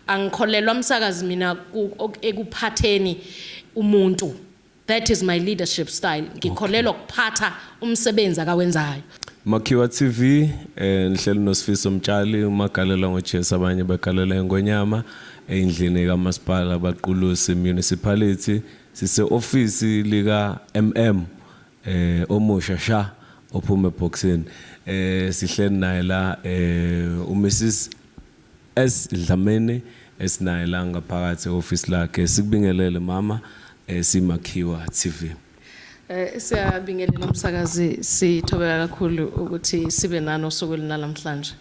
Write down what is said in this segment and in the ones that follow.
Angikholelwa umsakazi mina ekuphatheni umuntu. That is my leadership style. Ngikholelwa ukuphatha umsebenzi akawenzayo. Makhiwa TV nihlelo noSifiso Mtshali umagalela ngoJesu abanye bagalela ngonyama endlini kaMasipala baqulusi municipality sise office lika omusha sha ophume boxini sihleli naye la uMrs S Dlamini esinaye la ngaphakathi office lakhe sikubingelele mama simakhiwa TV. Siyabingelela umsakazi sithobeka kakhulu ukuthi sibe nano usuku namhlanje.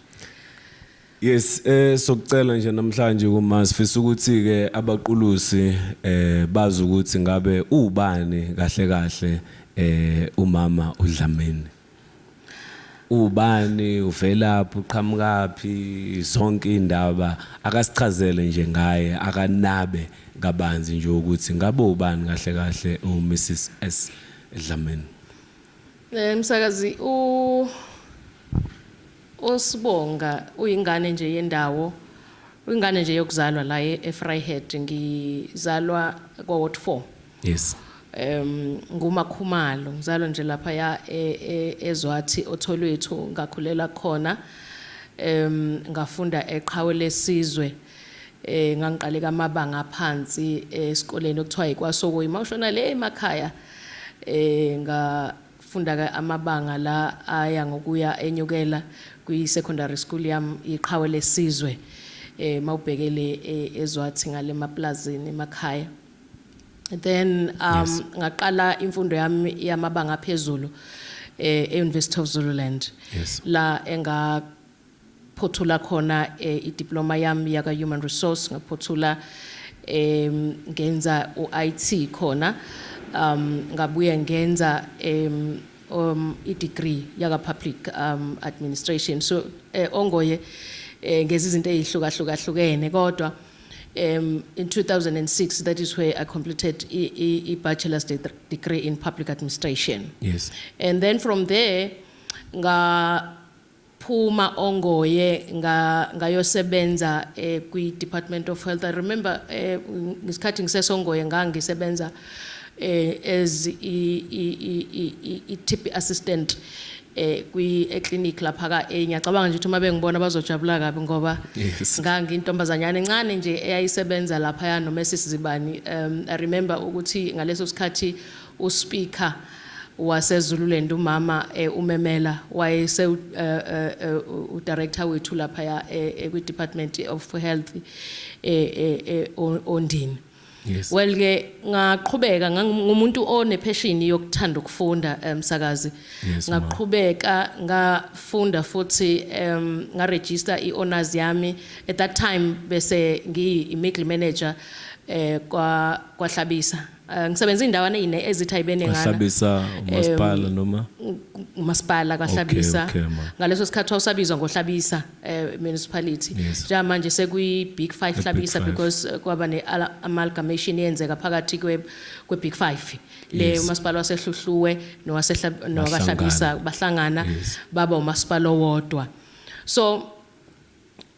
Yes sokucela nje namhlanje kuma sifisa ukuthi ke abaqulusi bazi ukuthi ngabe ubani kahle kahle umama uDlamini. Ubani uvelaphi uqhamukapi zonke indaba akasichazele nje ngaye akanabe kabanzi nje ukuthi ngabe ubani kahle kahle uMrs S Dlamini. Msakazi uSibonga uyingane nje yendawo uyingane nje yokuzalwa la eVryheid ngizalwa kwaWard 4. Yes. Ngumakhumalo ngizalwa nje lapha ya eZwathi otholwethu ngakhulela khona ngafunda eqhawe lesizwe ngangiqale kamabanga aphansi esikoleni okuthiwa iKwaSoko emotional emakhaya ngafunda amabanga la aya ngokuya enyukela kwi secondary school yami iqhawe lesizwe mawubhekele eZwathi ngale maplazini emakhaya. Then ngaqala imfundo yami yamabanga aphezulu eUniversity of Zululand. Yes. La engaphothula khona idiploma yami yaka human resource ngaphothula ngenza uIT khona ngabuye ngenza idegree yaka public administration. So ongoye ngezi izinto ezihlukahlukene kodwa in 2006 that is where I completed a bachelor's degree in public administration. Yes. And then from there phuma ongoye ngayosebenza kwi Department of Health. I remember ngisikhathi ngisesongoye ngangisebenza as TB assistant kwi clinic lapha ngiyacabanga nje ukuthi uma bengibona bazojabula kabi ngoba ngangintombazanyana encane nje eyayisebenza lapha ya noMrs Zibani. I remember ukuthi ngaleso sikhathi uSpeaker waseZululand umama uMemela wayese udirector wethu lapha ya kwi Department of Health Ondini. Yes. Well ke ngaqhubeka ngumuntu onepassion yokuthanda ukufunda msakazi. Yes, ngaqhubeka ngafunda futhi ngaregister iHonors yami at that time bese ngiyi manager kwaHlabisa. Ngisebenza indawana ine ezithayibene ngana. Hlabisa uMasipala noma uMasipala kwaHlabisa. Okay, ngaleso sikhathi wasabizwa ngoHlabisa municipality. Yes. Njengamanje sekwi Big 5 Hlabisa because kwaba ne amalgamation yenzeka phakathi kwe Big 5. Le uMasipala wasehluhluwe nowaHlabisa bahlangana baba uMasipala owodwa. So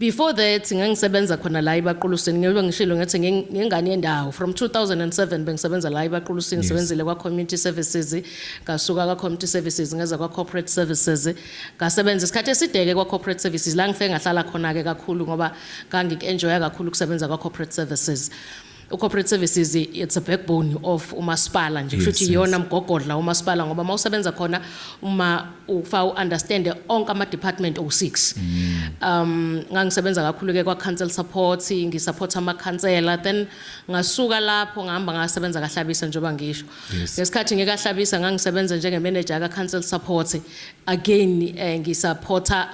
before that ngangisebenza khona la eBaqulusini ngiyobe ngishilo ngathi ngengane yendawo from 2007 bengisebenza la eBaqulusini ngisebenzile kwa community services ngasuka kwa community services ngeza kwa corporate services ngasebenza isikhathi esideke kwa corporate services la ngifike ngahlala khona ke kakhulu ngoba ngangikenjoya kakhulu ukusebenza kwa corporate services. Corporate services it's a backbone of uMasipala nje futhi iyona mgogodla uMasipala ngoba mawusebenza khona uma ufa understand onke ama department o6. Ngangisebenza kakhulu ke kwa council support ngisupport ama councilor then ngasuka lapho ngihamba ngasebenza kaHlabisa njengoba ngisho. Ngesikhathi ngekaHlabisa ngangisebenza njenge manager ka council support again ngisupporta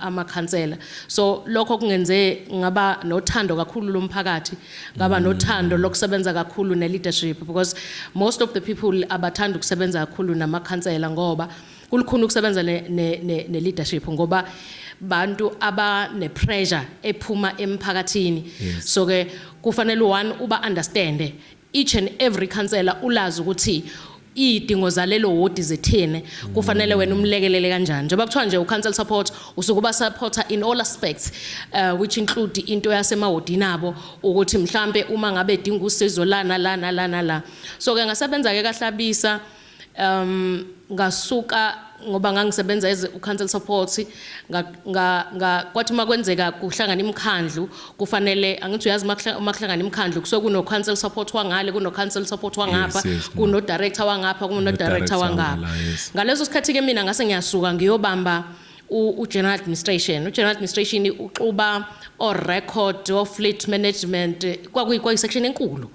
ama councilor. So lokho kungenze ngaba nothando kakhulu lomphakathi ngaba nothando lokusebenza kakhulu ne leadership because most of the people abathanda ukusebenza kakhulu nama councilor ngoba kulukhulu ukusebenza ne leadership ngoba bantu aba ne pressure ephuma emphakathini. So ke kufanele one uba understand each and every councillor ulazi ukuthi idingo zalelo wodi zethene kufanele wena umlekelele kanjani njengoba kuthiwa nje u-council support usukuba supporter in all aspects which include into yasemawodini abo ukuthi mhlambe uma ngabe edinga usizo la so ke ngasebenza ke kaHlabisa ngasuka ngoba ngangisebenza as u-council support kwathi makwenzeka kuhlangana imikhandlu kufanele angithi uyazi makuhlangana imikhandlu kuno council support wangale kuno council support wangapha kuno director wangapha kuno director wangapha ngaleso sikhathi ke mina ngase ngiyasuka ngiyobamba u-general administration u-general administration uxuba o-record o-fleet management kwakuyi-section enkulu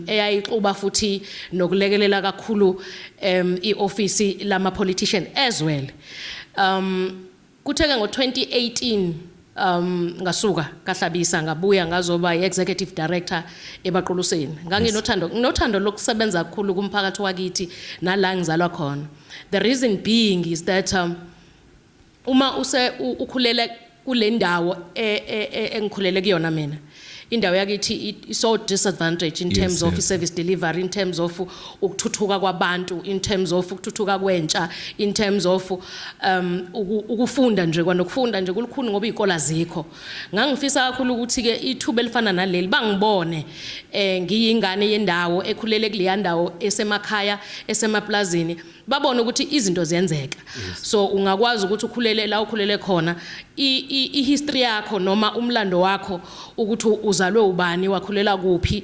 eyayixuba futhi nokulekelela kakhulu i-ofisi lama-politician as well kutheke ngo-2018 ngasuka kaHlabisa ngabuya ngazoba i-executive director eBaquluseni nginothando lokusebenza kakhulu kumphakathi wakithi nala ngizalwa khona the reason being is that uma ukhulele kule ndawo engikhulele kuyona mina indawo yakithi so disadvantage in terms of service delivery in terms of ukuthuthuka kwabantu in terms of ukuthuthuka kwentsha in terms of ukufunda nje kwanokufunda nje kulukhuni ngoba izikole azikho ngangifisa kakhulu ukuthi ke ithuba elifana naleli bangibone ngiyingane yendawo ekhulele kuleya ndawo esemakhaya esemaplazini babona ukuthi izinto ziyenzeka so ungakwazi ukuthi ukhulele la ukhulele khona i-history yakho noma umlando wakho ukuthi uzalwe ubani wakhulela kuphi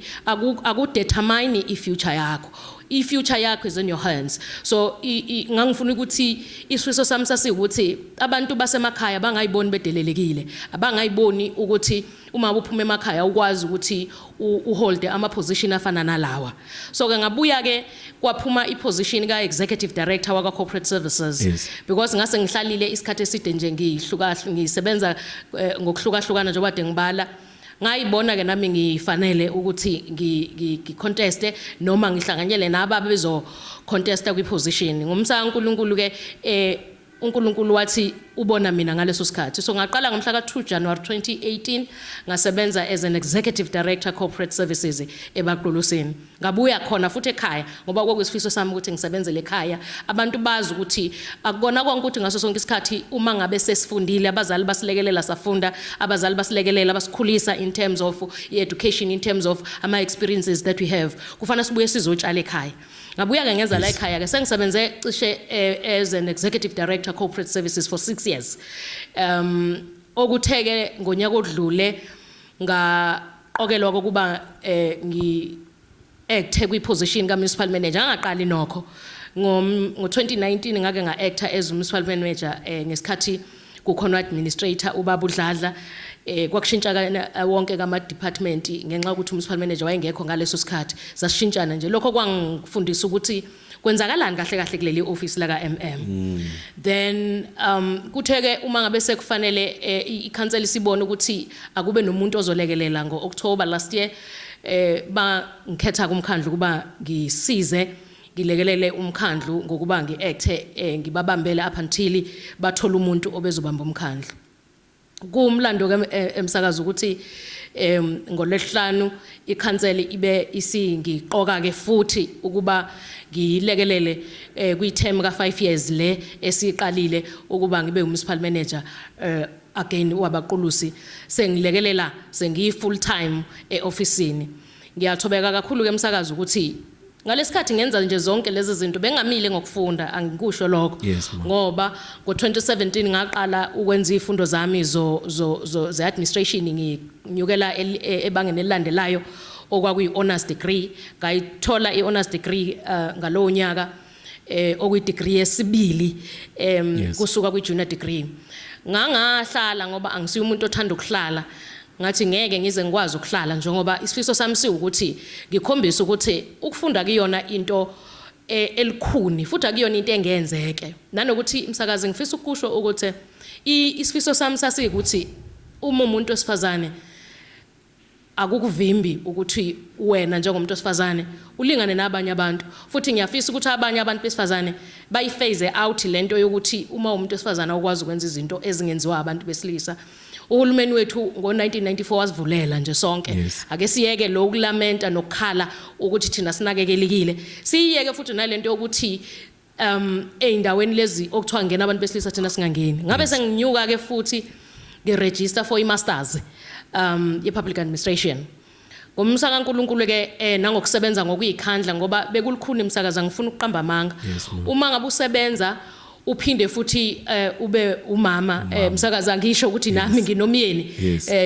akudetermine i-future yakho i-future yakho is in your hands so ngangifuna ukuthi isifiso sami sasikuthi abantu basemakhaya bangayiboni bedelelekile abangayiboni ukuthi uma uphuma emakhaya ukwazi ukuthi uhold ama position afana nalawa so ke ngabuya ke kwaphuma iposition ka executive director waka corporate services because ngase ngihlalile isikhathi eside nje ngisebenza ngokuhlukahlukana nje kade ngibala ngayibona ke nami ngifanele ukuthi ngiconteste noma ngihlanganyele naba bezo contesta kwiposition ngumsa uNkulunkulu ke uNkulunkulu wathi ubona mina ngaleso sikhathi so ngaqala ngomhla ka2 January 2018 ngasebenza as an executive director corporate services eBaquluseni ngabuya khona futhi ekhaya ngoba kwakuyisifiso sami ukuthi ngisebenzele ekhaya abantu bazi ukuthi akubona konke ukuthi ngaso sonke isikhathi uma ngabe sesifundile abazali basilekelela safunda abazali basilekelela basikhulisa in terms of education in terms of ama experiences that we have kufana sibuye sizotshala ekhaya ngabuya ke ngenza la ekhaya ke sengisebenze cishe as an executive director corporate services for 6 years okutheke ngonyaka odlule ngaqokelwa kokuba ngi-act kwi-position ka-municipal manager ngaqali nokho ngo-2019 ngake nga-acta as municipal manager ngesikhathi kukhona administrator ubaba uDladla kwakushintsha wonke kama-department ngenxa ukuthi municipal manager wayengekho ngaleso sikhathi sasishintshana nje lokho kwangifundisa ukuthi kwenzakalani kahle kahle kuleli office la ka-MM then kutheke uma ngabe sekufanele i-council sibone ukuthi akube nomuntu ozolekelela ngo-October last year ngikhetha kumkhandlu kuba ngisize ngilekelele umkhandlu ngokuba ngi-acte ngibabambele up until bathola umuntu obezobamba umkhandlu kumlando ke emsakazo ukuthi ngolesihlanu ikhanseli ibe isingiqoka ke futhi ukuba ngilekelele kwi-term ka 5 years le esiqalile ukuba ngibe municipal manager again waBaqulusi sengilekelela sengiyi full time eofficeini ngiyathobeka kakhulu ke emsakazo ukuthi ngalesikhathi ngenza nje zonke lezi zinto bengamile ngokufunda angikusho lokho ngoba ngo2017 ngaqala ukwenza izifundo zami ze administration nginyukela ebangeni elilandelayo okwakuyi honors degree ngayithola i-honors degree ngalowo nyaka okuyi degree yesibili kusuka kwi junior degree ngangahlala ngoba angisiyo umuntu othanda ukuhlala ngathi ngeke ngize ngikwazi ukuhlala njengoba isifiso sami siwukuthi ngikhombisa ukuthi ukufunda kuyona into elikhuni futhi akuyona into engenzeke nanokuthi imsakazi ngifisa ukusho ukuthi isifiso sami sasikuthi uma umuntu wesifazane akukuvimbi ukuthi wena njengomuntu wesifazane ulingane nabanye abantu futhi ngiyafisa ukuthi abanye abantu besifazane bayiphase out lento yokuthi uma umuntu wesifazane ukwazi ukwenza izinto ezingenziwa abantu besilisa uhulumeni wethu ngo1994 wasivulela nje sonke Yes. ake siyeke lokulamenta nokukhala ukuthi thina sinakekelekile siyeke futhi nalento yokuthi eindaweni lezi okuthiwa ngena abantu besilisa thina singangeni ngabe senginyuka ke futhi ngeregister for imasters ye public administration ngomsa kaNkulunkulu ke nangokusebenza ngokuyikhandla ngoba bekulukhuni umsakaza ngifuna ukuqamba amanga uma ngabe usebenza uphinde futhi ube umama umsakaza ngisho ukuthi nami nginomyeni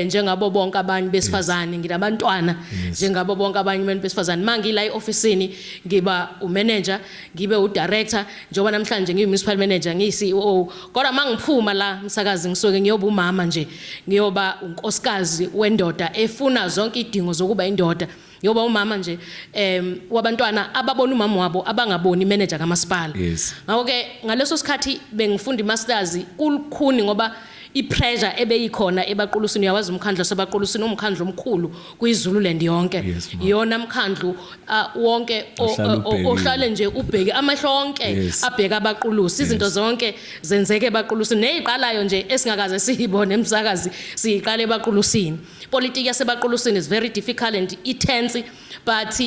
njengabo bonke abanye besifazane nginabantwana njengabo bonke abanye besifazane mangila eofficeini ngiba umanager ngibe udirector njengoba namhlanje ngiyimunicipal manager ngiyi-CEO kodwa mangiphuma la umsakazi ngisuke ngiyoba umama nje ngiyoba unkosikazi wendoda efuna zonke idingo zokuba indoda yoba umama nje wabantwana ababona umama wabo abangaboni manager kamasipala ngakho ke ngaleso sikhathi bengifunda imasters kulukhuni ngoba ipressure ebeyikhona ebaqulusini yawazi umkhandlo sebaqulusini umkhandlo omkhulu kuyiZululand yonke iyona umkhandlo wonke ohlale nje ubheke amahlonke abheka abaqulusi izinto zonke zenzeke ebaqulusini neziqalayo nje esingakaze siyibone emsakazi siyiqala ebaqulusini politics yasebaqulusini is very difficult and intense but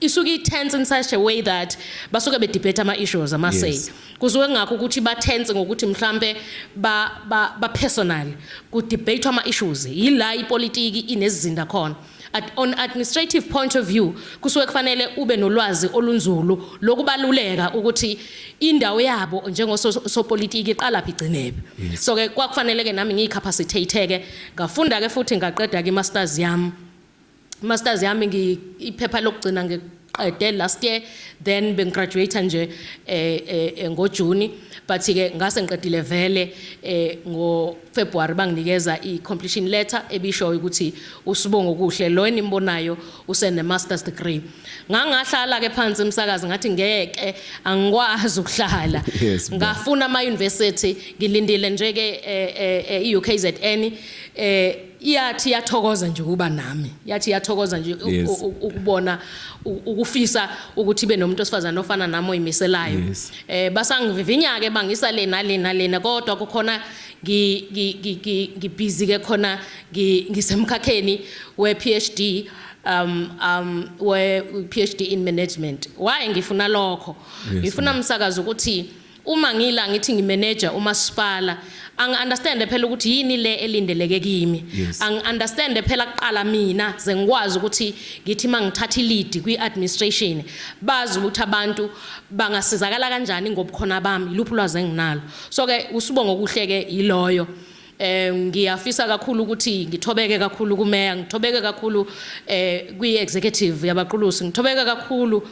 isuke tense in such a way that basuke be debate ama issues ama say kuzuke ngakho ukuthi ba tense ngokuthi mhlambe ba personal ku debate ama issues yila ipolitiki inezizinda khona on administrative point of view kusuke kufanele ube nolwazi olunzulu lokubaluleka ukuthi indawo yabo njengosopolitiki iqala phi igcinebe so ke kwakufanele ke nami ngiyicapacitate ke ngafunda ke futhi ngaqeda ke masters yami iphepha lokugcina ngeqede last year then bengigraduate nje ngoJune but ke ngase ngiqedile vele ngo February banginikeza i-completion letter ebisho ukuthi usibongo kuhle lo enimbonayo usene masters degree ngangahlala ke phansi umsakazi ngathi ngeke angikwazi ukuhlala ngafuna ama university ngilindile nje ke iUKZN yathi yathokoza nje kuba nami yathi yathokoza nje ukubona ukufisa ukuthi be nomuntu osifazana ofana nami oyimiselayo basangivivinya ke bangisa lena kodwa kukhona ngibusy ke khona ngisemkhakheni we PhD we PhD in management why ngifuna lokho ngifuna umsakazo ukuthi uma ngila ngithi ngimanager umasipala angi-understand phela ukuthi yini le elindeleke kimi angi-understand phela kuqala mina ze ngikwazi ukuthi ngithi mangithatha i-lead kwi-administration bazi ukuthi abantu bangasizakala kanjani ngobukhona bami iluphi ulwazi enginalo so ke usibongo kuhle ke yiloyo ngiyafisa kakhulu ukuthi ngithobeke kakhulu kumeya ngithobeke kakhulu kwi-executive yabaqulusi ngithobeke kakhulu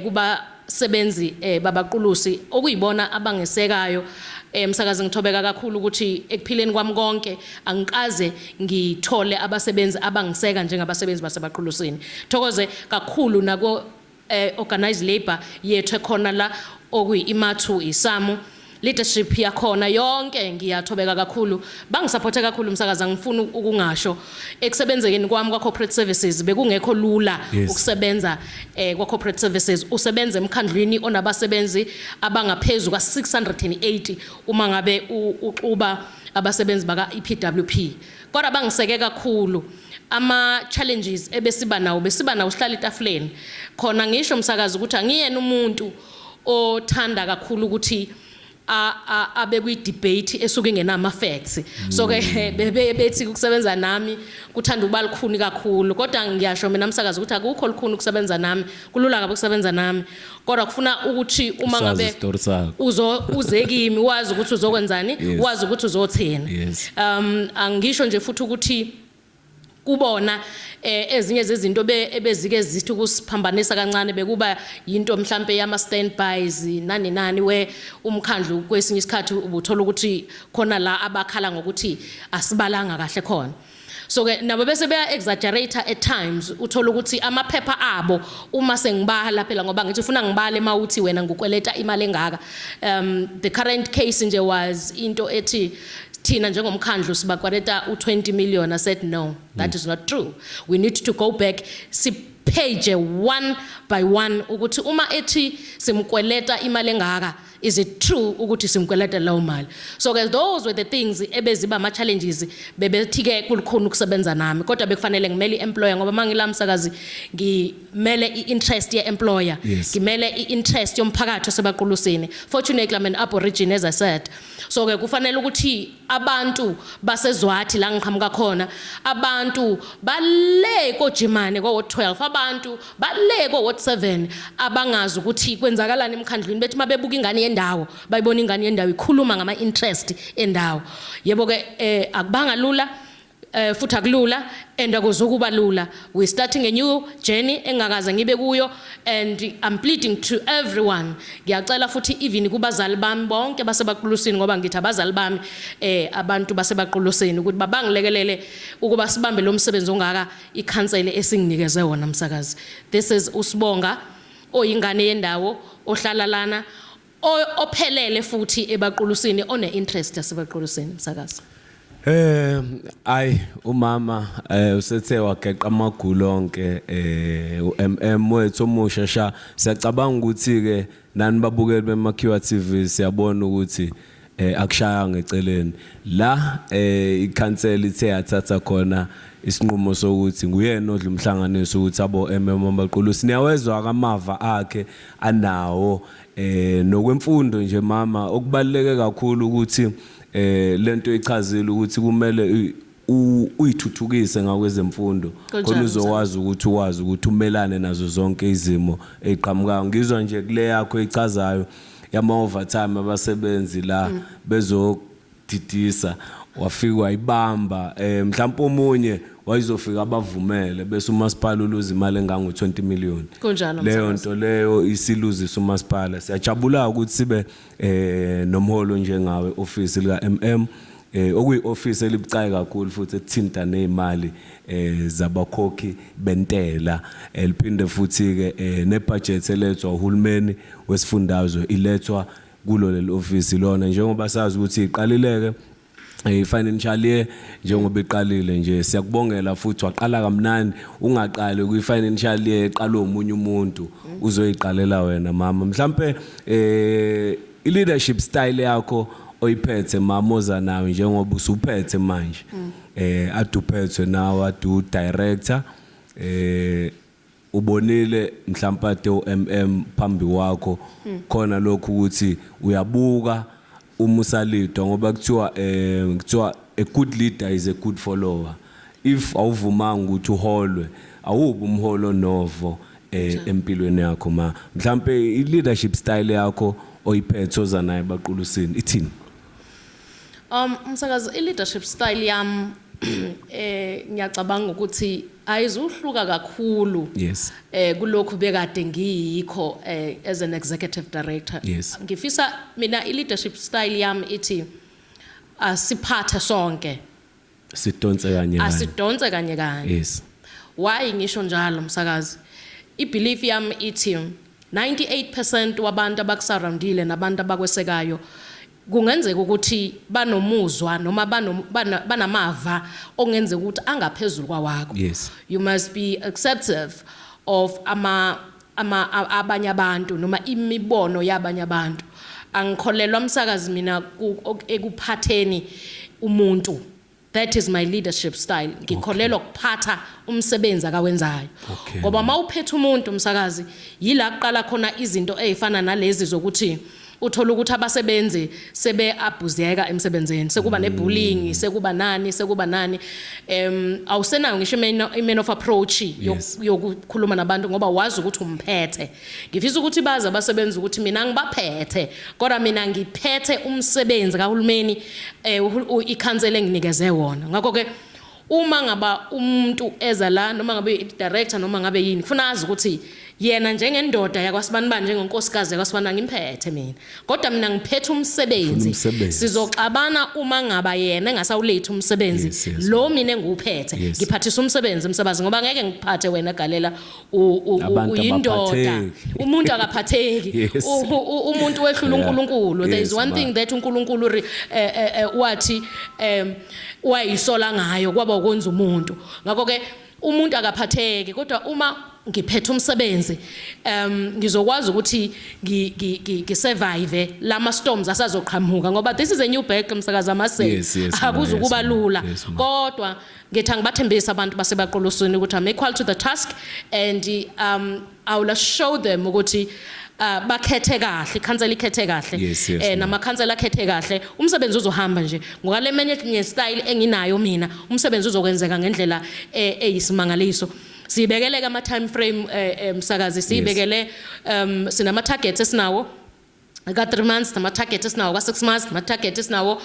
kuba sebenzi babaqulusi okuyibona abangesekayo umsakazi ngithobeka kakhulu ukuthi ekuphileni kwami konke angikaze ngithole abasebenzi abangiseka njengabasebenzi basebaqulusini thokoze kakhulu nako organized labor yethu ekhona la okuyi-imathu isamu leadership yakhona yonke ngiyathobeka kakhulu bangisupporte kakhulu umsakaza ngifuna ukungasho ekusebenzeni kwami kwa corporate services bekungekho lula ukusebenza kwa corporate services usebenza emkhandlwini onabasebenzi abangaphezulu kwa 680 uma ngabe uxuba abasebenzi baka EPWP kodwa bangiseke kakhulu ama challenges besiba nawo uhlala etafuleni khona ngisho umsakazi ukuthi angiyena umuntu othanda kakhulu ukuthi abe kwi-debate esuke ngenama facts so ke bethi ukusebenza nami kuthanda ukuba likhuni kakhulu kodwa ngiyasho mina umsakazi ukuthi akukho likhuni ukusebenza nami kulula kabe ukusebenza nami kodwa kufuna ukuthi uma ngabe uze kimi wazi ukuthi uzokwenzani wazi ukuthi uzothena angisho nje futhi ukuthi kubona ezinye zezinto ebezike zithi ukusiphambanisa kancane bekuba into mhlambe yama standbys nani we umkhandlu kwesinye isikhathi ubuthola ukuthi khona la abakhala ngokuthi asibalanga kahle khona so ke nabo bese beya exaggerate at times uthola ukuthi amaphepha abo uma sengibala phela ngoba ngithi ufuna ngibale mawuthi wena ngukweleta imali engaka the current case nje was into ethi thina njengomkhandlu sibakwaleta u20 million. I said no, that is not true. We need to go back page one by one ukuthi uma ethi simkweleta imali engaka is it true ukuthi simkweleta lawo mali. So ke those were the things ebeziba ama challenges bebethike kulukhona ukusebenza nami kodwa bekufanele ngimele employer ngoba mangila msakazi ngimele interest ye employer ngimele interest yomphakathi osebaqulusini. Fortunately I'm an aborigine as I said. So ke kufanele ukuthi abantu basezwathi la ngiqhamuka khona abantu bale koJimane ko 12 abantu bale ko 7 abangazi ukuthi kwenzakalani emkhandlweni bethi mabebuka ingane yendawo bayibona ingane yendawo ikhuluma ngama interest endawo. Yebo ke akubanga lula futhi akulula and akuzukuba lula. We starting a new journey engakaze ngibe kuyo and I'm pleading to everyone. Ngiyacela futhi even kubazali bami bonke basebaqulusini ngoba ngithi abazali bami abantu basebaqulusini ukuthi babangilekelele ukuba sibambe lo msebenzi ongaka ikhansele esinginikeze wona msakazi. This is uSibonga oyingane yendawo ohlala lana ophelele futhi ebaqulusini one interest yasebaqulusini msakazi. Umama usethe wageqa amagulo onke uMM wethu omusha sha siyacabanga ukuthi ke nani babukeli beMakhiwa TV siyabona ukuthi akushaya ngeceleni la ikhansela ithe yathatha khona isinqumo sokuthi nguyena odla umhlanganiso ukuthi abo MM abaqulusi niyawezwa kamava akhe anawo nokwemfundo nje mama okubaleke kakhulu ukuthi lento ichazile ukuthi kumele uyithuthukise ngakwezemfundo khona uzokwazi ukuthi umelane nazo zonke izimo eziqhamukayo. Ngizwa nje kule yakho echazayo yama overtime abasebenzi la bezodidisa wafika wayibamba mhlawumbe omunye wayizofika abavumele bese umasipala uluza imali engango 20 million. Leyo nto leyo isiluzisa umasipala. Siyajabula ukuthi sibe nomholo njengawe office lika MM okuyi office elibucayi kakhulu futhi ethinta nezimali zabakhokhi bentela eliphinde futhi ke nebudget elethwa uhulumeni wesifundazwe ilethwa kulo leli office lona njengoba sazi ukuthi iqalileke financial year njengoba iqalile nje siyakubongela futhi waqala kamnandi ungaqali ku financial year eqala omunye umuntu uzoyiqalela wena mama. Mhlambe i leadership style yakho oyiphethe mamoza nawe njengoba usuphethe manje aduphethwe nawe adu director ubonile mhlawumbe ade uMM phambi wakho khona lokho ukuthi uyabuka umusalido ngoba kuthiwa a good leader is a good follower. If awuvumanga ukuthi uholwe awubu umholo novo empilweni yakho ma mhlambe i leadership style yakho oyiphethe oza naye baqulusini ithini? Msakazi i leadership style yami ngiyacabanga ukuthi ayizuhluka kakhulu kulokhu bekade ngiyikho as an executive director. Ngifisa mina i leadership style yami ithi asiphathe sonke sidonse kanye kanye. Why ngisho njalo msakazi? I belief yami ithi 98% wabantu abakusurroundile nabantu abakwesekayo kungenzeka ukuthi banomuzwa noma banamava ongenzeka ukuthi angaphezulu kwawakho. You must be acceptive of abanye abantu noma imibono yabanye abantu. Angikholelwa msakazi mina ekuphatheni umuntu. That is my leadership style. Ngikholelwa ukuphatha umsebenzi akawenzayo. Ngoba mawuphethe umuntu msakazi yila kuqala khona izinto ezifana nalezi zokuthi uthola ukuthi abasebenzi sebe abuzeka emsebenzini sekuba nebullying sekuba nani awusenayo ngisho man of approach yokukhuluma nabantu ngoba wazi ukuthi umphethe. Ngifisa ukuthi baza abasebenzi ukuthi mina ngibaphethe kodwa mina ngiphethe umsebenzi kahulumeni ikhansela enginikeze wona. Ngakho ke uma ngaba umuntu eza la noma ngabe director noma ngabe yini kufuna azi ukuthi yena njengendoda yakwaSibanibani njengenkosikazi yakwaSibanibani ngimphethe mina kodwa mina ngiphethe umsebenzi. Sizoxabana uma ngaba yena engasawulethe umsebenzi lo mina enguphethe ngiphathisa umsebenzi msebenzi ngoba ngeke ngiphathe wena galela uyindoda umuntu akaphatheki umuntu wehlula uNkulunkulu. There is one thing that uNkulunkulu wathi wayisola ngayo kwaba ukwenza umuntu. Ngakho ke umuntu akaphatheki kodwa uma ngiphethe umsebenzi ngizokwazi ukuthi ngisurvive lama storms asazoqhamuka ngoba this is a new batch umsakazi amase akuzukuba lula kodwa ngithi ngibathembisa abantu baseBaqolusini ukuthi I'm equal to the task and I will show them ukuthi bakhethe kahle ikhansela ikhethe kahle namakhansela akhethe kahle umsebenzi uzohamba nje ngokale menye style enginayo mina umsebenzi uzokwenzeka ngendlela eyisimangaliso sibekele ama time frame msakazi sibekele sinama targets esinawo got 3 months nama targets esinawo ka 6 months nama targets esinawo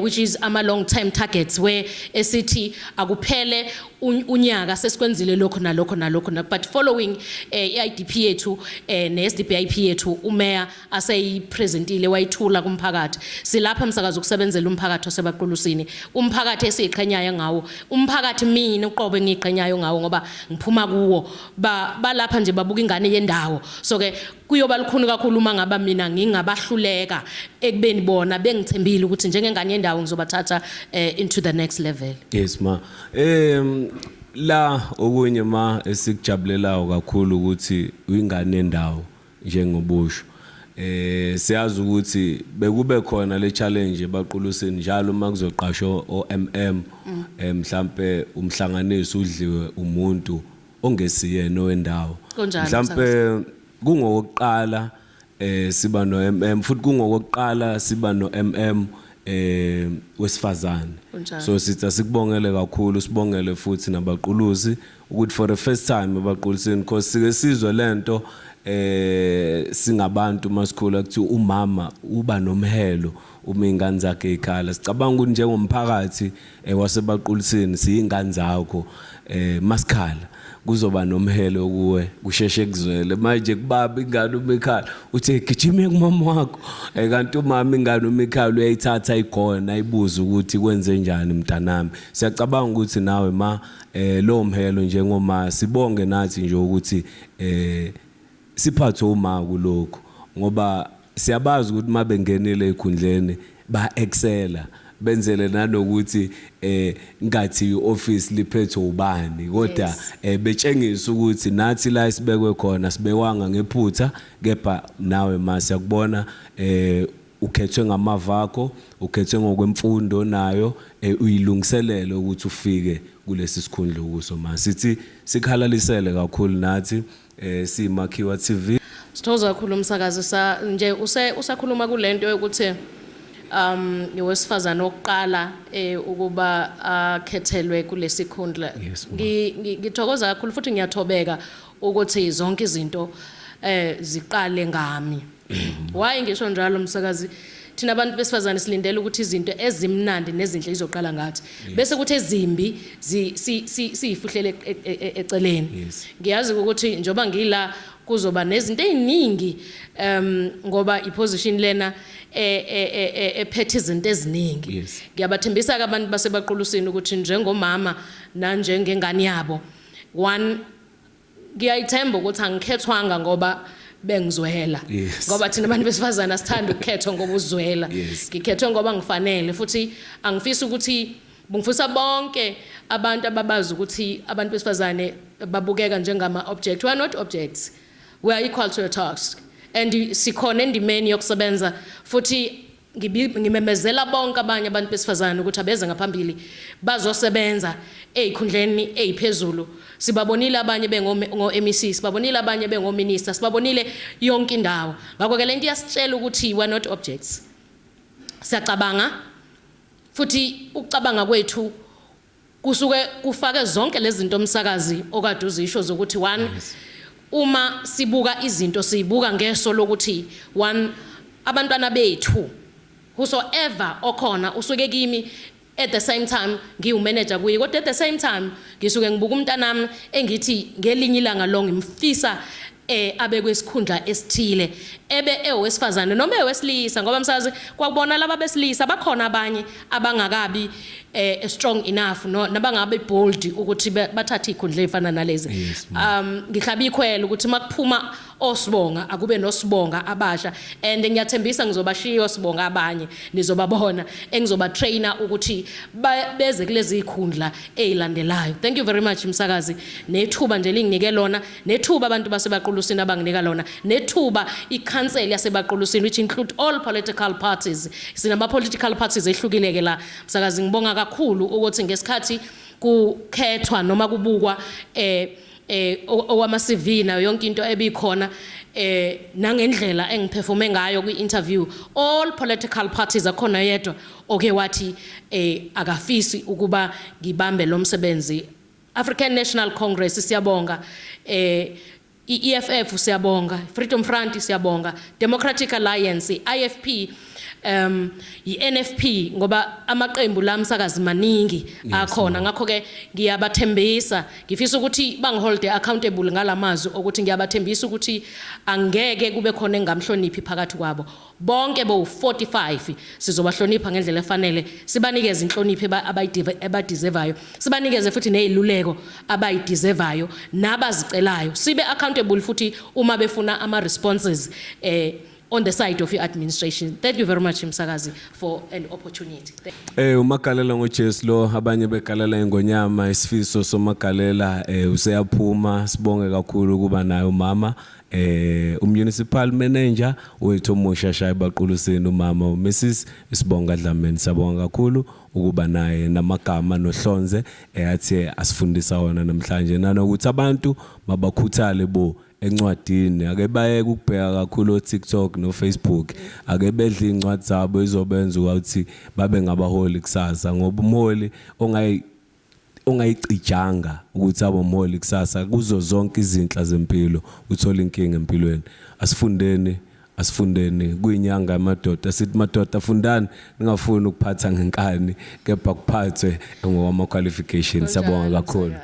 which is ama long term targets where esithi akuphele unyaka sesikwenzile lokho nalokho but following iIDP yethu neSDPIP yethu umeya aseyipresentile wayithula kumphakathi silapha msakazi ukusebenzela umphakathi oseBaqolusini umphakathi esiqhenyayo ngawo umphakathi mina uqobo engiqhenyayo ngawo ngoba ngiphuma kuwo balapha nje babuka ingane yendawo so ke kuyoba lukhuni kakhulu uma ngaba mina ngingabahluleka ekubeni bona bengithembile ukuthi njengengane yendawo ngizobathatha into the next level. Yes ma la okunye ma esikujabulelayo kakhulu ukuthi uyingane yendawo njengobusho siyazi ukuthi bekube khona le challenge eBaqolusini njalo uma kuzoqashwa oMM mhlambe umhlanganiso udliwe umuntu ongesiyena wendawo mhlambe kungokuqala siba no MM futhi kungokuqala siba no MM wesifazane so sithi sikubongele kakhulu sibongele futhi nabaqulusi ukuthi for the first time eBaqolusini because sike sizwe lento singabantu masikhula kuthi umama uba nomhelo uma ingane zakhe ikhala sicabanga ukuthi njengomphakathi waseBaqolusini siyingane zakho masikhala kuzoba nomhelo kuwe kusheshe kuzwele manje kubaba ingane uMikhaya uthi gijime kumama wakho kanti umama ingane uMikhaya uyayithatha igona ayibuza ukuthi kwenze njani mntanami siyacabanga ukuthi nawe ma lo mhelo njengoma sibonge nathi nje ukuthi siphathe uma kuloko ngoba siyabazi ukuthi mabengenile ekhundleni ba excela benzele nanokuthi ngathi ioffice liphethe ubani kodwa betshengisa ukuthi nathi la sibekwe khona sibewanga ngephutha kepha nawe mase yakubona ukhethwe ngamavakho ukhethwe ngokwemfundo nayo uyilungiselele ukuthi ufike kulesi sikhundla kuso masithi sikhalalisele kakhulu nathi simakhiwa TV sithoza kakhulu umsakazi nje usakhuluma kulento ukuthi yowesifazana oqala ukuba akhethelwe kulesi khundla ngithokoza kakhulu futhi ngiyathobeka ukuthi zonke izinto ziqale ngami why ngisho njalo umsakazi thina abantu besifazane silindele ukuthi izinto ezimnandi nezinhle izoqala ngathi bese kuthi ezimbi siyifuhlele eceleni ngiyazi ukuthi njoba ngila kuzoba nezinto eziningi ngoba iposition lena ephethe izinto eziningi ngiyabathembisa abantu baseBaqolusini ukuthi njengomama nanjengengane yabo one ngiyayithemba ukuthi angikhethwanga ngoba bengizwela ngoba thina abantu besifazana asithanda ukukhethwa ngoba uzwela ngikhethwe ngoba ngifanele futhi angifisi ukuthi ngifisa bonke abantu ababazi ukuthi abantu besifazane babukeka njengama object we are not objects we are equal to a task and sikhona endimeni yokusebenza futhi ngimemezela bonke abanye abantu besifazane ukuthi abeze ngaphambili bazosebenza ezikhundleni eziphezulu sibabonile abanye bengo MEC sibabonile abanye bengo minister sibabonile yonke indawo ngakho ke lento iyasitshela ukuthi we are not objects siyacabanga futhi ukucabanga kwethu kusuke kufake zonke lezi zinto umsakazi okade uzisho zokuthi one uma sibuka izinto sibuka ngeso lokuthi one abantwana bethu whosoever okhona usuke kimi at the same time ngiwumanager kuye kodwa at the same time ngisuke ngibuka umntanami engithi ngelinye ilanga lo ngimfisa abe kwesikhundla esithile ebe ewesifazane noma ewesilisa ngoba msazi kwakubona laba besilisa bakhona abanye abangakabi strong enough no nabangabe bold ukuthi bathathe ikhundla efana nalezi ngihlaba ikhwela ukuthi makuphuma osibonga akube nosibonga abasha and ngiyathembisa ngizobashiya osibonga abanye nizobabona engizoba trainer ukuthi beze kulezi ikhundla ezilandelayo. Thank you very much msakazi nethuba nje linginike lona nethuba abantu basebaqulusini abanginika lona nethuba ikhanseli yasebaqulusini which include all political parties. Sinama political parties ehlukileke la msakazi ngibonga kakhulu ukuthi ngesikhathi kukhethwa noma kubukwa owama CV na yonke into ebikhona nangendlela engiperforme ngayo kwi-interview all political parties akhona yedwa okay wathi akafisi ukuba ngibambe lo msebenzi. African National Congress siyabonga, EFF siyabonga, Freedom Front siyabonga, Democratic Alliance, IFP, NFP ngoba amaqembu la msakazi maningi akhona ngakho ke ngiyabathembisa ngifisa ukuthi bangihold accountable ngalamazwi ukuthi ngiyabathembisa ukuthi angeke kube khona engamhloniphi phakathi kwabo bonke bo 45 sizobahlonipha ngendlela efanele sibanikeze inhlonipho abayideservayo sibanikeze futhi neziluleko abayideservayo nabazicelayo sibe accountable futhi uma befuna ama responses on the side of your administration. Thank you very much msakazi for an opportunity. Umagalela ngoJesu lo abanye begalela ingonyama isifiso somagalela useyaphuma sibonge kakhulu kuba nayo mama municipal manager wethu Moshasha ebaqulusini umama Mrs Sibonga Dlamini sabonga kakhulu ukuba naye namagama nohlonze athi asifundisa wona namhlanje nanokuthi abantu mabakhuthale bo encwadini ake baye ukubheka kakhulu TikTok no Facebook ake bedla incwadi zabo izobenza ukuthi babe ngabaholi kusasa ngoba umholi ongayicijanga ukuthi abe umholi kusasa kuzo zonke izinhla zempilo uthola inkinga empilweni. Asifundeni kuyinyanga yamadoda sithi madoda fundani ningafuni ukuphatha ngenkani kepha kuphathwe ngokama qualifications. Sabonga kakhulu.